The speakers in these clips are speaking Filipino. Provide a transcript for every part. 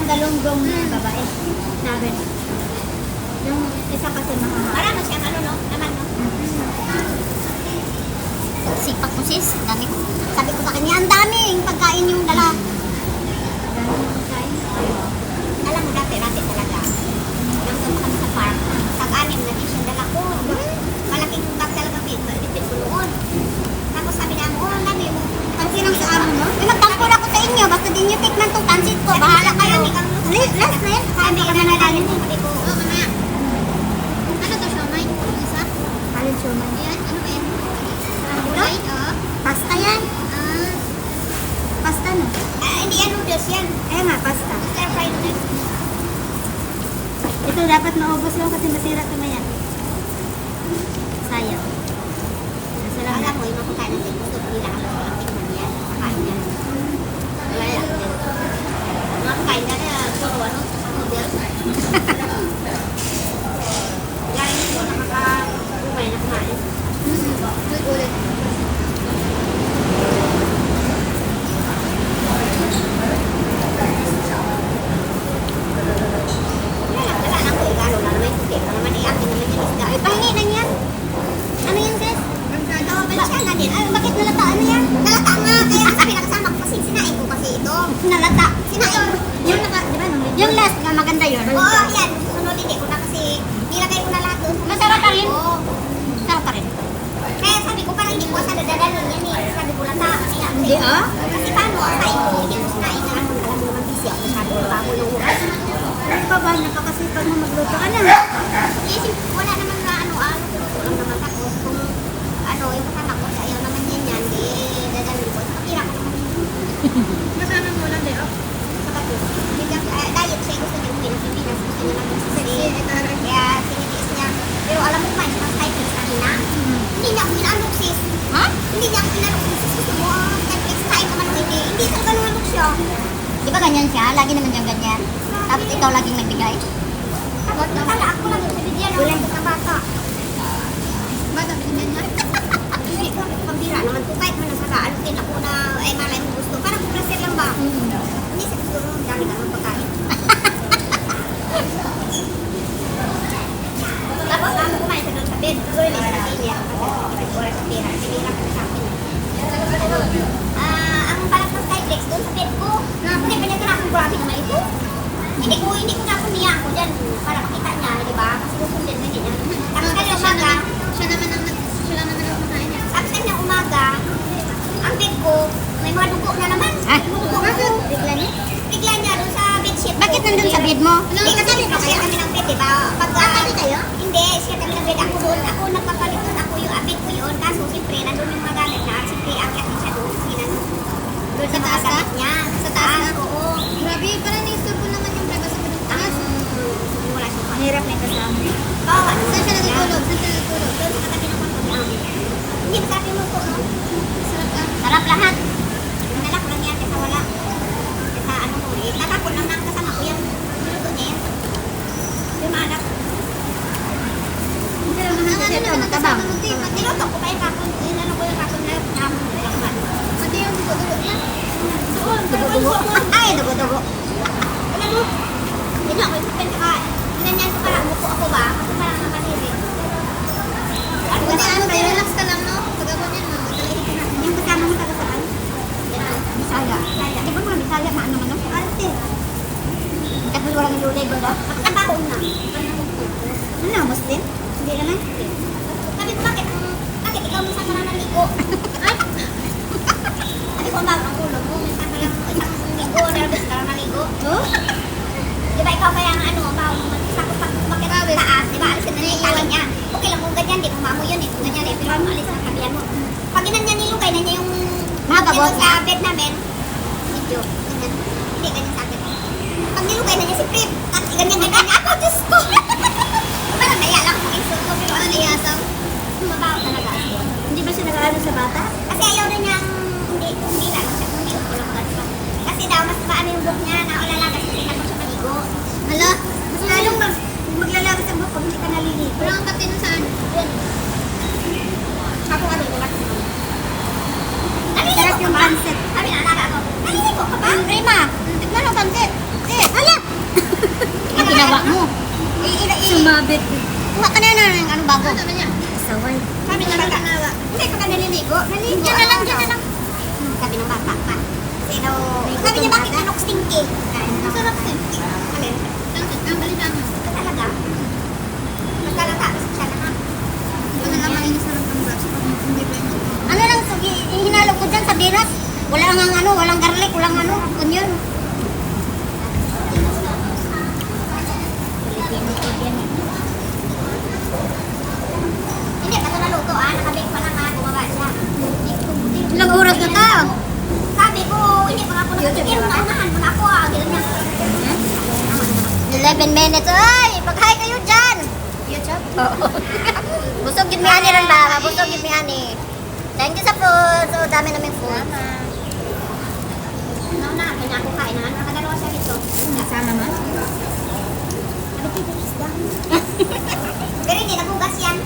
galunggong na babae. Namin. Yung isa kasi mahaba. Marami siyang ano, no? Naman, no? Sipak mo, sis. Dami ko. Sabi ko sa kanya, ang daming pagkain yung dala. Daming pagkain. Alam mo, dati talaga. Nandun pa kami sa park. Tag-anim na din siyang dala ko. Malaking bag talaga pinipit ko noon. Tapos sabi na mo, ang dami mo. Ang sinang sa araw mo? Magtangkol ako sa inyo. Basta din nyo tikman tong pansit ko. Bahala kayo. Last na yan. Sabi ka na natin. Sabi ko, Oo, mamaya. Ano to, siomay? Isa? Alin siomay? ayan, ano ba yan? Gulay? Pasta yan. Pasta no? Hindi yan noodles yan. Eh nga, pasta. Stir fried noodles. Ito dapat maubos lang kasi masira ito na yan. Sayang. Salamat. Alam mo, yung mga pagkain natin, gusto ko nila ako sa tingnan yan. Pagkain yan. Wala. Mga pagkain na puro ano, noodles. Galing ko, nakaka-umay na kumain. Ulit. Wala lang ko, lalo may puti. Para naman akin naman yung isda. Ay, pahingi na yan. Ano yan, sis? Oo, balisyan na din. Ay, bakit nalata? Ano yan? Nalata nga. Kaya sabi nakasama ko kasi sinain ko kasi ito. Nalata. Sinain ko. Yung naka, di ba nung Yung last nga maganda yun. Oo, yan. Susunod hindi ko na kasi nilagay ko na lahat doon. Masarap pa rin? Oo. Sarap pa rin. Kaya sabi ko parang hindi ko sa dadalhin yan eh. Sabi ko lata. Hindi, ah? Kasi paano ang kain ko? Hindi ko sinain na ako. Alam mo naman busy ako. Sabi ko ako yung oras. Ano pa ba? Nakakasipag mo magluto ka na. Isip, wala naman na ano, luto lang naman ako. Kung ano, yung kasama ko, ayaw naman yan, di dadalhin ko. Kapira ko naman. Masama mo lang, Leo. Diet siya, gusto niya uwi ng Pilipinas, gusto niya lang sisili. Kaya sinitiis niya. Pero alam mo kumain siya ng Skyflix kanina. Hindi niya ako inalok, sis. Ha? Hindi niya ako inalok, sis. Gusto mo, Skyflix, kain ka man hindi. Hindi talaga nalok siya. Di ba ganyan siya? Lagi naman siyang ganyan. Tapos ikaw laging nagbigay. Tapos nakala ako lang yung binigyan ng ng bata. Bata, binigyan niya? Hindi ko pambira naman po. Kahit man nasa ano din ako na, ay malay mo gusto. Parang kumplaser lang ba? Hindi sa gusto mo, dami ka ng pagkain. Tapos namin kumain sa doon sa bed. Tuloy na sa pili. Oras sa pera. Sige lang sa akin. Ang balak ng Skyflex doon sa bed ko. Hindi pa niya akong grabe naman ito. Hindi ko na ako niya ako dyan. Para makita niya, di ba? Kasi susundin na niya. Tapos kaya umaga. Siya naman ang makain niya. Tapos kanya umaga. Ang bed ko, may mga dugo na naman. Ah, Dugo bakit? ko. Bigla niya? Bigla niya doon sa bedsheet ko. Bakit nandun sa bed mo? Hindi kasi share kami ng bed, di ba? Pag Katabi kayo? Hindi, share kami ng bed. Ako doon, ako nagpapalit doon. Ako yung bed ko yun. Kaso siyempre, nandun yung mga gamit na. Siyempre, akyat din siya doon. Kasi nandun. Doon sa mga gamit niya. Sa taas? Oo. Grabe, parang naistorbo naman yung privacy ko ng taas. Wala siyang Ang hirap na yung kasama. Oo, Saan siya natutulog? Saan siya natutulog? doon sa katabi ng kwarto niya. Hindi, masarap yung luto, no? Sarap ka? Sarap lahat. Nalak lang yan kasi wala. Kasi ano ko eh. Natapon lang ng kasama ko yan. Niluto niya yan. Yung mga anak. Pero naman Ang kasi ito, naman matabang. kasama ko, niluto ko pa yung kapon. Inano ko yung kapon na nakakman. Pati yung dugo-dugo niya. Doon, dugo-dugo. Ay, dugo-dugo. Alam mo, yun ako, isipin ka. Inanyan ko parang umupo ako ba? Kasi parang nakaliri. Kasi ano, may relax ka lang, no? Pag ako niyan, no? Talahin ka na. Yung kasama mo taga saan? Bisaya. Di ba mga Bisaya na ano man? Arte. Mas walang ilulay ba ba? Nagtrabaho na. Ano na, Muslim? Hindi naman. Sabi ko, bakit ikaw minsan ka na naligo? Ay! Sabi ko, ang ulo mo, minsan ka lang isang linggo, nervous ka lang naligo. Oh? Di ba ikaw kaya nga sakot pag umakit sa taas, di ba alisin na niya yung tali niya. Okay lang kung ganyan, di mo yun eh, kung ganyan eh, pero alis na kabihan mo. Pag ganyan nilugay na niya yung Nakabot sa bed namin, medyo, ganyan, hindi ganyan sa akin. Pag nilugay na niya si Prip, at ganyan, ako, Diyos ko! Parang naya lang kung insulto, pero ano naya sa mabaho talaga. Hindi ba siya nag-aaral sa bata? Kasi ayaw na niyang, hindi lang siya, hindi ko lang ganito. Kasi daw, mas maano yung buhok niya, naulala kasi hindi na siya maligo. Hala, mas lalong maglalabas ang buhok pag hindi ka naliligo. Wala kang pati nun saan? Yun. Ako ano, wala ko. Sarap yung pancit. Sabi na, alaga ako. Naliligo ka ba? Rima, tignan ang pancit. Hala! Ang ginawa mo. Sumabit. Kuha ka na ng ano bago. Sabi niya? Saway. Sabi ng bata. Hindi pa ka naliligo. Naliligo. Diyan na lang, diyan na lang. Sabi ng bata pa. Kasi daw, sabi niya bakit anok stinky? Masarap stinky. Alin? Ang balitan mo. Talaga? Magkalata. Siya na ha. Ito na lang ang inisarap ng brush. Ano lang, hinalo ko dyan sa binas. Wala nga ano, walang garlic, walang ano, onion. Hindi, kaso naluto nakabake pa lang bumaba siya. Ilang oras na ta? Sabi ko, hindi pa nga ako nakabake. Naunahan mo na ako Ganun niya. 11 minutes. Ay, mag-hi kayo dyan. YouTube? Oo. Busog yun mi ani rin ba? Busog yun mi ani. Thank you sa food. So, dami naming food. Naunahan, kanya ako kain na. Nakadalawa siya dito. Sama man? Sabi ko, isda. Pero hindi, nagugas yan.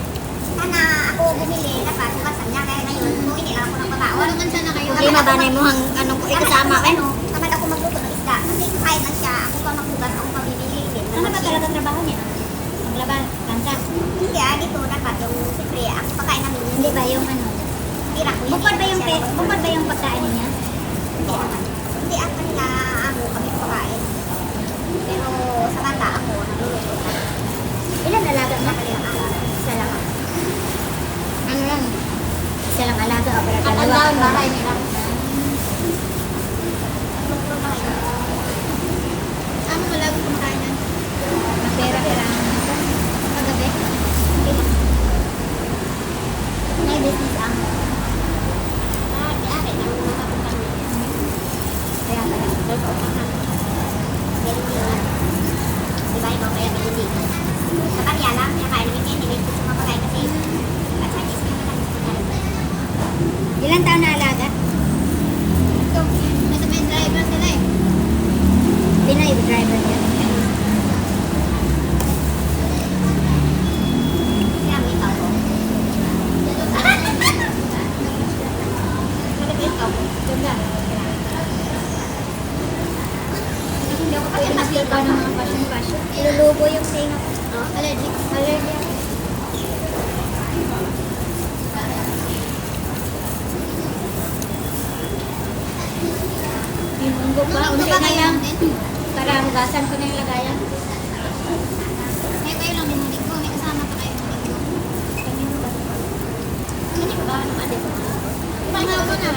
Sana ako bumili, dapat hugasan niya. Kaya ngayon, kung hindi lang ako ng babaon. Na kayo. Problema ba na mo ang anong ikasama ka? Tamad ako magluto ng isda. Kasi kain lang siya. Ako pa maghugas, ako pa bibili. Ano ba talaga trabaho niya? Maglaban, kanta. Hindi dito dapat yung siyempre, ako pakain namin. Hindi ba yung ano? Tira ko. Bukod ba yung pagkain niya? Hindi naman. Hindi ang kanila, ako kami pakain. Pero sa bata ako, nagluluto na. Ilan alaga mo? Nakalilang ako. Isa lang. Ano lang? Isa lang alaga o para dalawa? Ang bahay nila. Ano mo lang kumakain yan? Mapera-pera. Kagabi? May business ang. Kaya kaya ako makapunta niya. Kaya pala. Diba ikaw kaya hindi? Sa kanya lang, kaya kain namin yan, hindi ko siya mapakain kasi at Chinese ka na lang. Ilan taon na alaga? So, nasa may driver sila eh. Pinay driver niya. Kaya may ikaw ko. Sabi ko ikaw ko. Ganda. Hindi ako Kaya nakita ng mga fashion. Ilulubo yung tenga ko. allergic. Allergy. Pinunggo pa. Unti na lang. Para hugasan ko na yung lagayan. May kayo lang din ko. May kasama pa kayo ng linggo. Hindi ko ba ano ba? Mga ako na.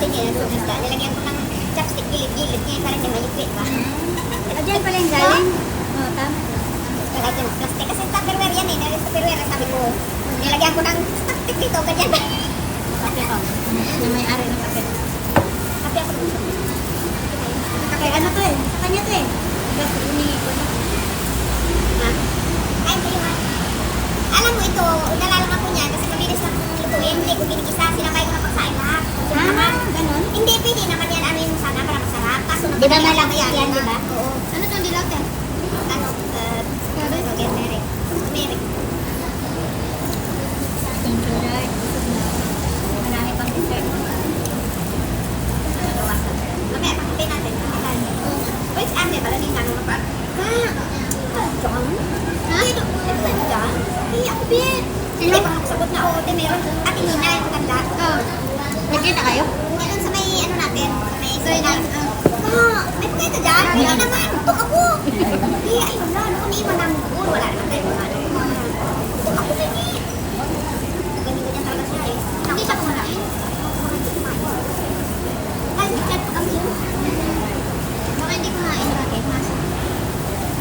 Tingnan na isda. Nilagyan ko ng chopstick gilid-gilid niya para hindi malipit ba? Diyan pala yung galing. Oo, tama. Lagyan ko ng plastic. Kasi tupperware yan eh. Dahil tupperware sabi ko. Nilagyan ko ng plastic dito. Ganyan. Kape ko. Na may-ari ng kape. Kape ako dito. Kape ano to eh? Sa kanya to eh. Basta humingi ko na. Ha? Kain ko yung alam mo ito, nalalang ako niyan kasi mabilis lang lutuin. Hindi ko ginikisa. Sinabay ko na pagsain lahat. Ganun? Hindi, pwede naman yan. Ano yung sana para masarap. Kaso Di ba naman malaki yan, yan, di ba? Oo. Ano itong dilaw yan? Ano? Turmeric. Turmeric. Thank you, Lord. Marami pang dessert. Mamaya, pakipin natin. Uy, si Ate, pala din namin mapag. John? Ha? Ito ba John? Hindi ako, Bin. Hindi pa ako sagot na oo, Ate Nina, yung maganda. Oo. Nagkita kayo? Meron sa may ano natin, sa may signal. May pagkita dyan. Wala naman. Ito ako. Hindi, ayun na. Naku, niiwan namin doon. Wala naman tayo mga ano. Ito ako din eh. Ganyan-ganyan talaga siya eh. Hindi siya kumain. Kahit chat ko kami yun. Baka hindi kumain. Bakit? Masa.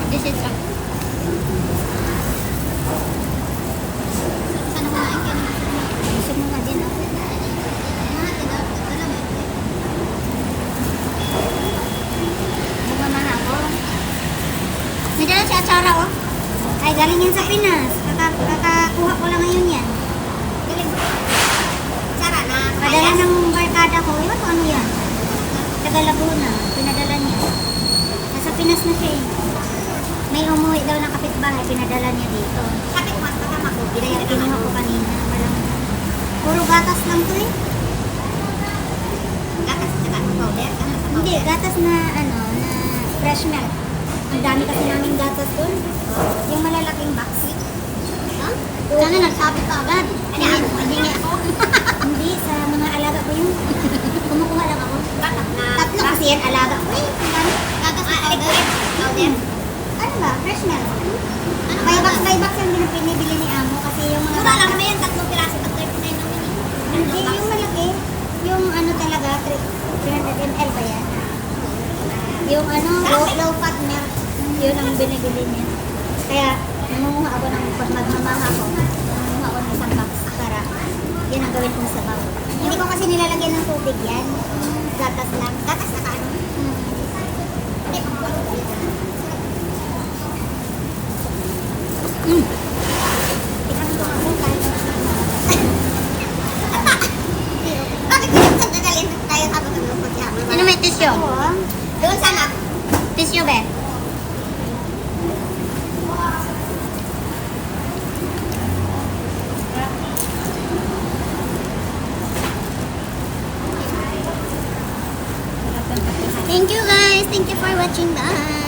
This is a... Sana kumain ka na. Gusto mo nga din, ah. Bumama ako. Nadala si Atsara, oh. Ay, galing yan sa Pinas. Kakakuha ko lang ngayon yan. Galing. Sara na. Padala ng barkada ko. Iwan ko ano yan. Taga Laguna. Pinadala niya. Nasa Pinas na siya eh. May umuwi daw ng kapitbahay. Pinadala niya dito. Sabi ko mas matama ko. Binayaran ka Kinuha ko kanina. Walang... Puro gatas lang to eh. Gatas sa gatas powder. Hindi, gatas na ano, na fresh milk. Ang dami kasi namin gatas doon. Yung malalaking box. Huh? Sana nagsabi ka agad. Ano ako? Hindi nga ako. Hindi, sa mga alaga ko yun. Kumukuha lang ako. Gatas na. Tatlo kasi yan alaga ko eh. Ang dami. Gatas na powder. Powder. Ano ba? Fresh milk. Ano By box yung pinibili ni Amo kasi yung mga... Mura lang naman yan. 3 piraso. 3.9 naman eh. Hindi, yung malaki. Yung ano talaga, 300 ml ba yan? Yung ano, low fat milk. Yun ang binibili niya. Kaya, nangunguha ako ng pag magmamaha ko. Nangunguha ako ng isang box para yun ang gawin kong sabaw. Hindi ko kasi nilalagyan ng tubig yan. Gatas lang. Gatas na kaano? Hindi, pagkulo ko yan. Tingnan ko ako kahit Bakit ko dadalhin tayo habang nalulungkot yan? Ano may tissue? Doon sana. Tissue ba? Thank you guys. Thank you for watching. Bye.